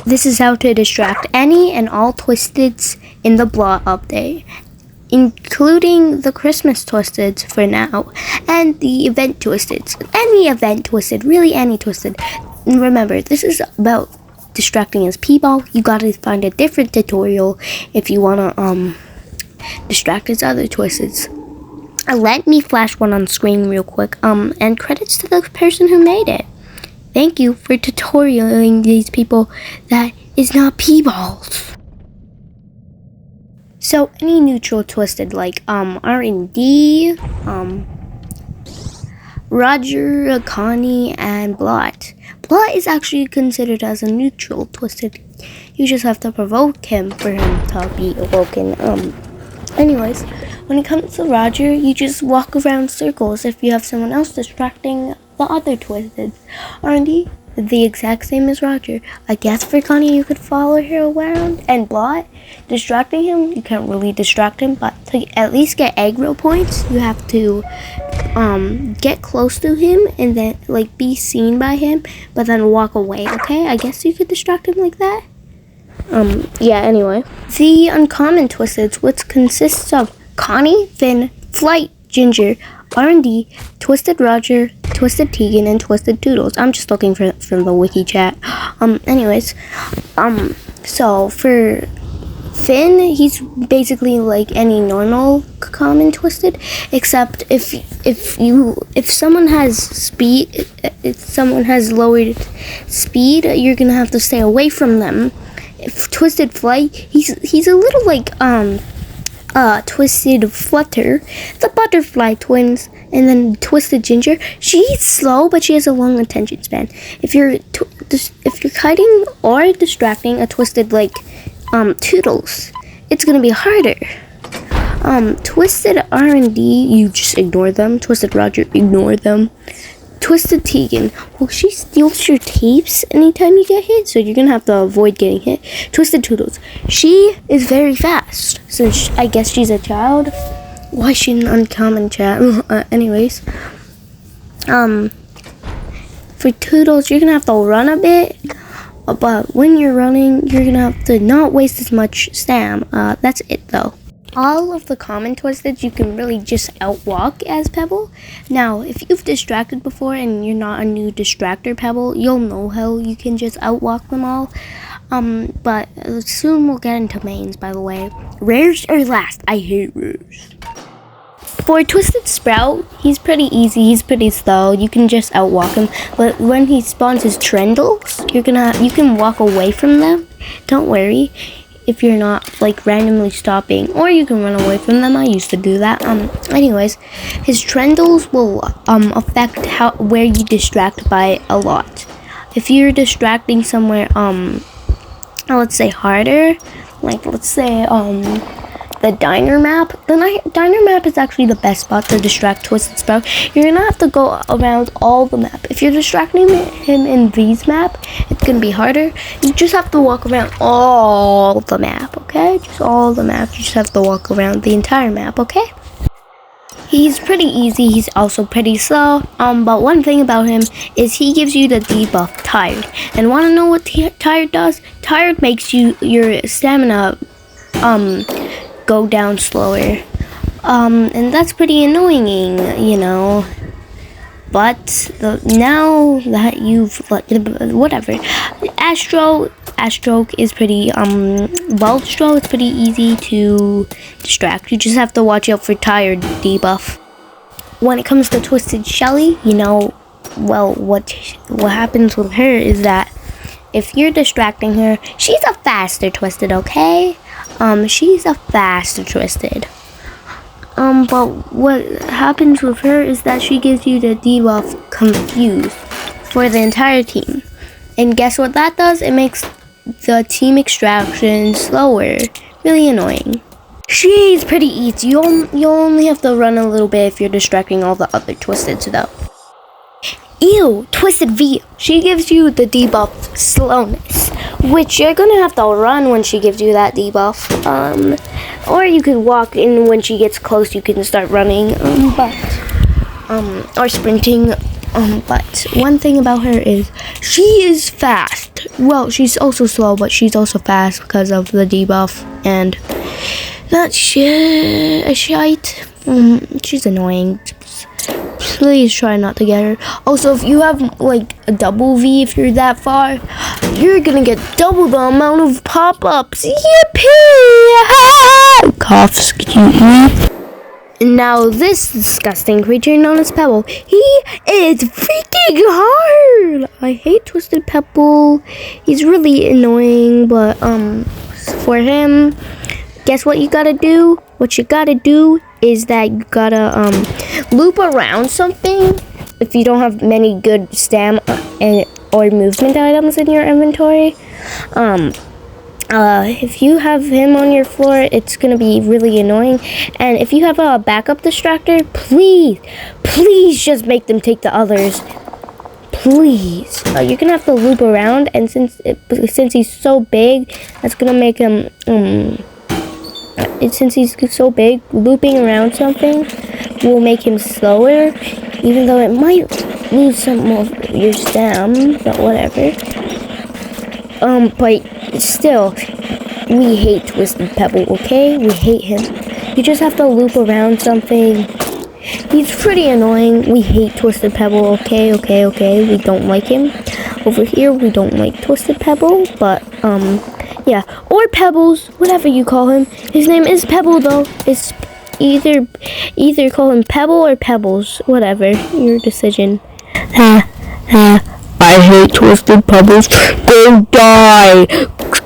This is how to distract any and all Twisteds in the BLOT update, including the Christmas Twisteds for now, and the event Twisteds. Any event Twisted, really any Twisted. And remember, this is about distracting as P-ball. You gotta find a different tutorial if you wanna distract as other Twisteds. Let me flash one on screen real quick. And credits to the person who made it. Thank you for tutorialing these people that is not P-balls. So any neutral Twisted like R&D, Roger, Connie, and BLOT. BLOT is actually considered as a neutral Twisted. You just have to provoke him for him to be awoken. Anyways, when it comes to Roger, you just walk around circles if you have someone else distracting the other Twisted. R&D, the exact same as Roger. I guess for Connie, you could follow her around. And BLOT, distracting him, you can't really distract him, but to at least get aggro points, you have to get close to him and then like be seen by him, but then walk away. Okay, I guess you could distract him like that. Yeah, anyway. The uncommon Twisteds, which consists of Connie, Finn, Flight, Ginger, R&D, Twisted Roger, Twisted Tegan, and Twisted Toodles. I'm just looking from the wiki chat. Anyways, so for Finn, he's basically like any normal common Twisted, except if someone has speed, if someone has lowered speed, you're gonna have to stay away from them. If Twisted Flight, he's a little like Twisted Flutter, the Butterfly Twins, and then Twisted Ginger. She's slow, but she has a long attention span. If you're kiting or distracting a Twisted like Toodles, it's gonna be harder. Twisted R&D, you just ignore them. Twisted Roger, ignore them. Twisted Tegan, well, she steals your tapes anytime you get hit, so you're gonna have to avoid getting hit. Twisted Toodles, she is very fast, since I guess she's a child. Why is she an uncommon chat? Anyways, for Toodles, you're gonna have to run a bit, but when you're running, you're gonna have to not waste as much stam. That's it though. All of the common Twisteds you can really just outwalk as Pebble. Now, if you've distracted before and you're not a new distractor Pebble, you'll know how you can just outwalk them all. But soon we'll get into mains, by the way. Rares are last. I hate rares. For Twisted Sprout, he's pretty easy, he's pretty slow. You can just outwalk him. But when he spawns his Trendles, you can walk away from them. Don't worry if you're not like randomly stopping, or you can run away from them. I used to do that. Anyways, his Trendles will affect where you distract by a lot. If you're distracting somewhere let's say harder, like let's say the diner map. The diner map is actually the best spot to distract Twisted Sprout. You're gonna have to go around all the map. If you're distracting him in V's map, it's gonna be harder. You just have to walk around all the map, okay? Just all the map. You just have to walk around the entire map, okay? He's pretty easy. He's also pretty slow. But one thing about him is he gives you the debuff Tired. And wanna know what Tired does? Tired makes your stamina go down slower, and that's pretty annoying, you know. But now that you've whatever, Astro is pretty Baldstro is pretty easy to distract. You just have to watch out for Tired debuff. When it comes to Twisted Shelly, you know, well, what happens with her is that if you're distracting her, she's a faster Twisted, okay? She's a faster Twisted. But what happens with her is that she gives you the debuff Confused for the entire team. And guess what that does? It makes the team extraction slower. Really annoying. She's pretty easy. You'll only have to run a little bit if you're distracting all the other Twisteds though. Ew, Twisted V. She gives you the debuff Slowness, which you're gonna have to run when she gives you that debuff. Or you could walk in when she gets close. You can start running, or sprinting. But one thing about her is she is fast. well, she's also slow, but she's also fast because of the debuff. And that shite. She's annoying. Please try not to get her. Also, if you have like a double V, if you're that far, you're gonna get double the amount of pop-ups. Yippee! Cough, excuse me. Now, this disgusting creature known as Pebble, he is freaking hard! I hate Twisted Pebble. He's really annoying, but, for him, guess what you gotta do? What you gotta do is that you gotta, loop around something if you don't have many good stam or movement items in your inventory. If you have him on your floor, it's gonna be really annoying. And if you have a backup distractor, please just make them take the others. Please. You're gonna have to loop around, and since he's so big, that's gonna make him, since he's so big, looping around something will make him slower, even though it might lose some of your stam, but whatever. But still, we hate Twisted Pebble, okay? We hate him. You just have to loop around something. He's pretty annoying. We hate Twisted Pebble, okay? We don't like him. Over here, we don't like Twisted Pebble, but, yeah. Or Pebbles, whatever you call him. His name is Pebble, though. It's either call him Pebble or Pebbles. Whatever. Your decision. I hate Twisted Pebbles. Go die.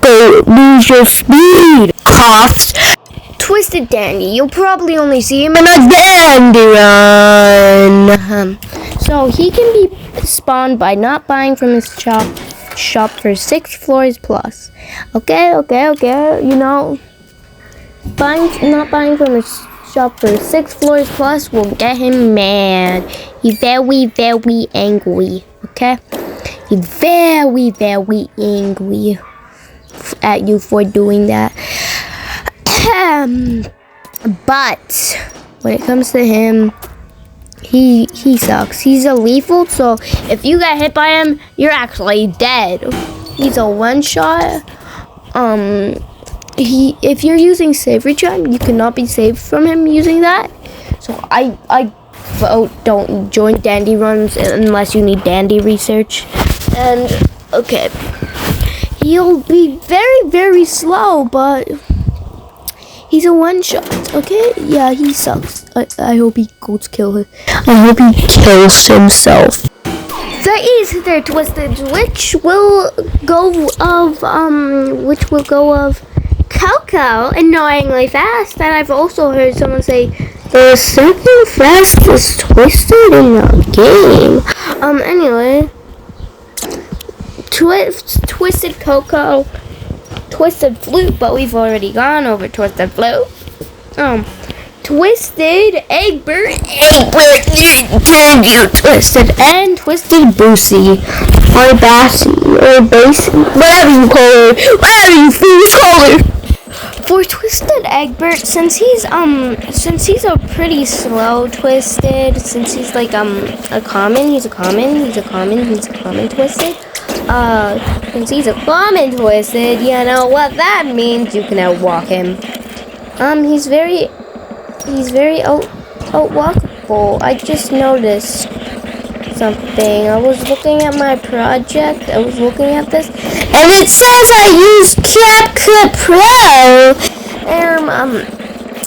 Go lose your speed. Cough. Twisted Dandy. You'll probably only see him in a dandy run. So he can be spawned by not buying from his shop for 6 floors plus. Okay. You know, not buying from his shop for 6 floors plus will get him mad. He's very, very angry. Okay? He's very, very angry at you for doing that. But when it comes to him, he sucks. He's a lethal, so if you get hit by him, you're actually dead. He's a one-shot. If you're using save regen, you cannot be saved from him using that. So I vote don't join dandy runs unless you need dandy research. And okay, he'll be very, very slow, but he's a one-shot, okay? Yeah, he sucks. I hope he goes kill him. I hope he kills himself. That is their Twisted, which will go of Coco, annoyingly fast. And I've also heard someone say the second fastest Twisted in the game. Anyway, Twisted Coco, Twisted Flute, but we've already gone over Twisted Flute. Twisted Egbert, can you Twisted, and Twisted Boosie, or Bassy, or Bassy, whatever you call her, whatever you fools call her. For Twisted Egbert, since he's a pretty slow Twisted, since he's like a common Twisted. Since he's a common Twisted, you know what that means. You can outwalk him. He's very outwalkable. I just noticed something. I was looking at my project. I was looking at this, and it says I used CapCut Pro.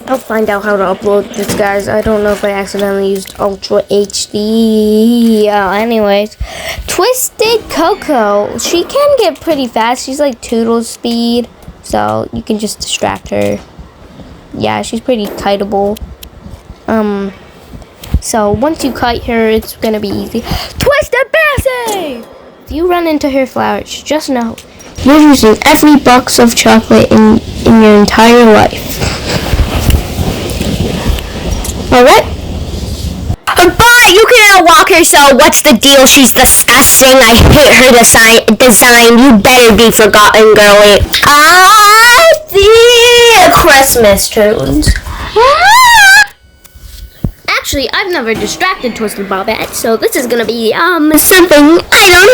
I'll find out how to upload this, guys. I don't know if I accidentally used Ultra HD. Anyways, Twisted Coco. She can get pretty fast. She's like Toodle speed, so you can just distract her. Yeah, she's pretty kiteable. So once you kite her, it's gonna be easy. Twisted Bassy! If you run into her flowers, just know you're using every box of chocolate in your entire life. Alright? But you can outwalk her, so what's the deal? She's disgusting. I hate her design. You better be forgotten, girlie. The Christmas tunes. Actually, I've never distracted Twisted Bobette, so this is gonna be something I don't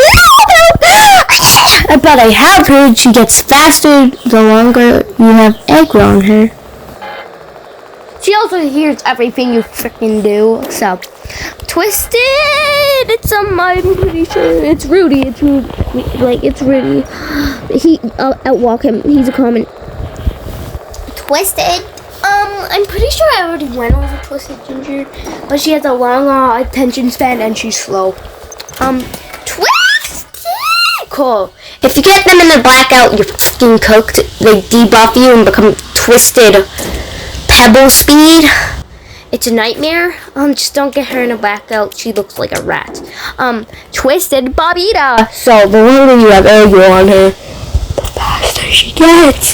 know. But I have heard she gets faster the longer you have egg on her. She also hears everything you freaking do. So, Twisted, I'm pretty sure it's Rudy. It's Rudy. He outwalk him. He's a common. Twisted. I'm pretty sure I already went over Twisted Ginger, but she has a long attention span and she's slow. Twisted! Cool. If you get them in the blackout, you're fucking cooked. They debuff you and become Twisted Pebble Speed. It's a nightmare. Just don't get her in a blackout. She looks like a rat. Twisted Bobita. So the longer you have egg on her, the faster she gets.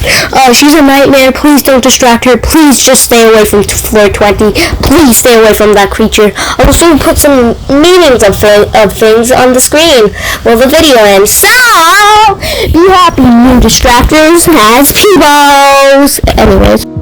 She's a nightmare. Please don't distract her. Please just stay away from floor 20. Please stay away from that creature. I'll also put some meanings of things on the screen while the video ends. So, be happy, new distractors has T-balls. Anyways.